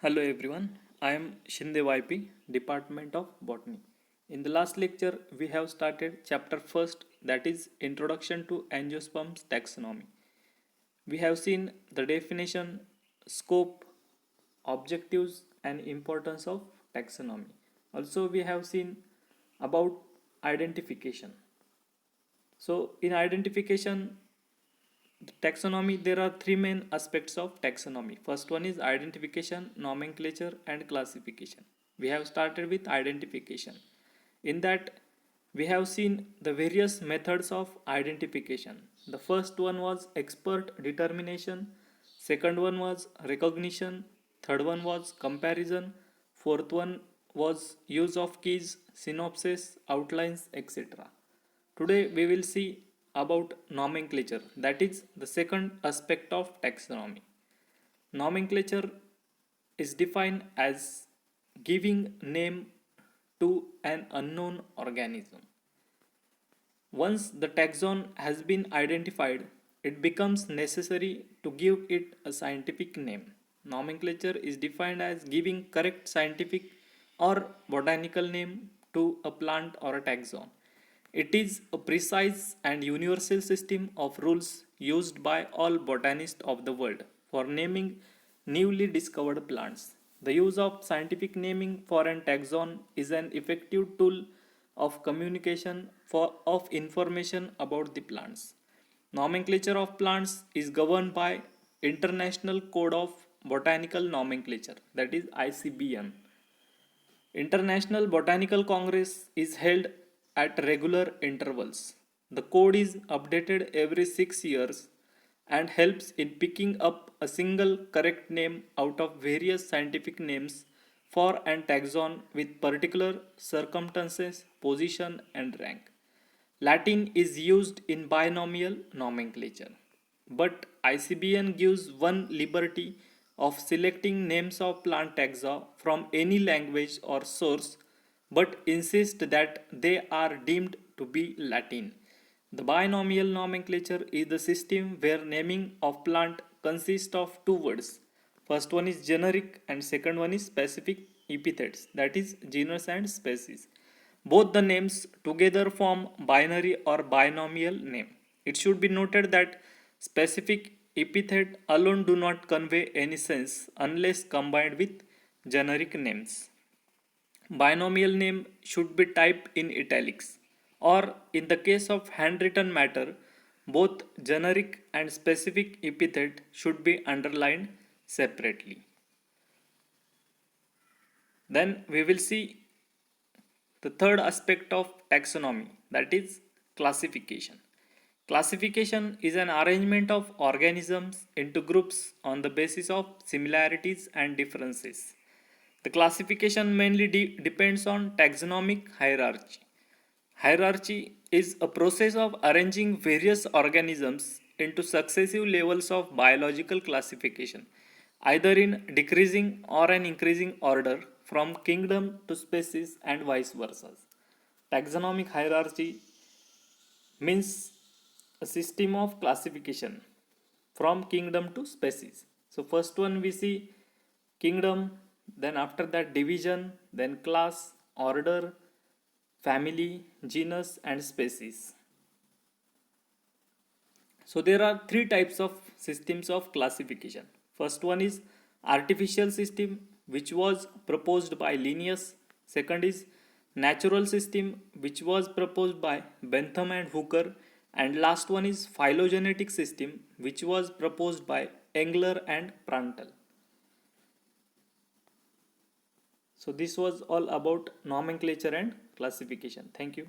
Hello everyone, I am Shinde YP, Department of Botany. In the last lecture, we have started chapter first, that is Introduction to Angiosperms Taxonomy. We have seen the definition, scope, objectives and importance of taxonomy. Also we have seen about identification. So in identification, taxonomy, there are three main aspects of taxonomy. First one is identification, nomenclature and classification. We have started with identification. In that, we have seen the various methods of identification. The first one was expert determination, second one was recognition, third one was comparison, fourth one was use of keys, synopsis, outlines, etc. Today we will see about nomenclature, that is the second aspect of taxonomy. Nomenclature is defined as giving name to an unknown organism. Once the taxon has been identified, it becomes necessary to give it a scientific name. Nomenclature is defined as giving correct scientific or botanical name to a plant or a taxon. It is a precise and universal system of rules used by all botanists of the world for naming newly discovered plants. The use of scientific naming for an taxon is an effective tool of communication of information about the plants. Nomenclature of plants is governed by International Code of Botanical Nomenclature, that is ICBN. International Botanical Congress is held at regular intervals. The code is updated every 6 years and helps in picking up a single correct name out of various scientific names for an taxon with particular circumstances, position, and rank. Latin is used in binomial nomenclature, but ICBN gives one liberty of selecting names of plant taxa from any language or source, but insists that they are deemed to be Latin. The binomial nomenclature is the system where naming of plant consists of two words. First one is generic and second one is specific epithets, that is genus and species. Both the names together form binary or binomial name. It should be noted that specific epithet alone do not convey any sense unless combined with generic names. Binomial name should be typed in italics, or in the case of handwritten matter, both generic and specific epithet should be underlined separately. Then we will see the third aspect of taxonomy, that is classification. Classification is an arrangement of organisms into groups on the basis of similarities and differences. The classification mainly depends on taxonomic hierarchy. Hierarchy is a process of arranging various organisms into successive levels of biological classification, either in decreasing or an increasing order from kingdom to species and vice versa. Taxonomic hierarchy means a system of classification from kingdom to species. So first one we see kingdom, then after that division, then class, order, family, genus and species. So there are three types of systems of classification. First one is artificial system, which was proposed by Linnaeus. Second is natural system, which was proposed by Bentham and Hooker. And last one is phylogenetic system, which was proposed by Engler and Prandtl. So this was all about nomenclature and classification. Thank you.